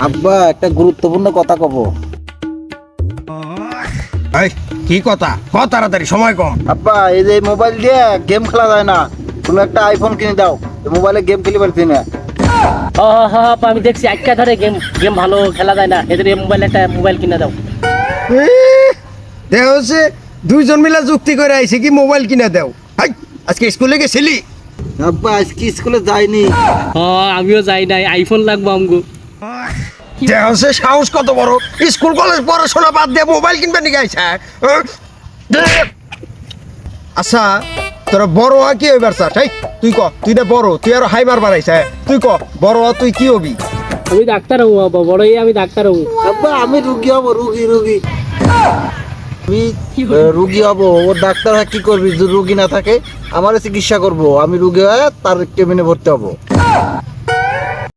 আব্বা একটা গুরুত্বপূর্ণ কথা কব। এই কি কথা ক তাড়াতাড়ি, সময় কম। আব্বা এই যে মোবাইল দিয়ে গেম খেলা যায় না, তুমি একটা আইফোন কিনে দাও, মোবাইলে গেম খেলি পারছি না। আপা, আমি দেখছি একটা ধরে গেম গেম ভালো খেলা যায় না, এদের এই মোবাইল একটা মোবাইল কিনে দাও। দেখ হচ্ছে দুইজন মিলে যুক্তি করে আইছে কি মোবাইল কিনে দেও। হাই, আজকে স্কুলে গেছিলি? আব্বা আজকে স্কুলে যাইনি। আমিও যাই নাই, আইফোন লাগবো আমগো। দেখ হচ্ছে সাহস কত বড়, স্কুল কলেজ পড়াশোনা বাদ দিয়ে মোবাইল কিনবে নিয়ে আইছে। আচ্ছা তোরা বড় হওয়া কি হইবার চাস? তুই ক, তুই না বড়, তুই আরো হাই মারবার আইছে। তুই ক বড় হওয়া তুই কি হবি? আমি ডাক্তার হবো বাবা, বড় হয়ে আমি ডাক্তার হবো। আব্বা আমি রুগী হব, রুগী আমি রুগী হব। ও ডাক্তার হয় কি করবি? যদি রুগী না থাকে আমার চিকিৎসা করব, আমি রুগী হয়ে তার কেবিনে ভর্তি হব।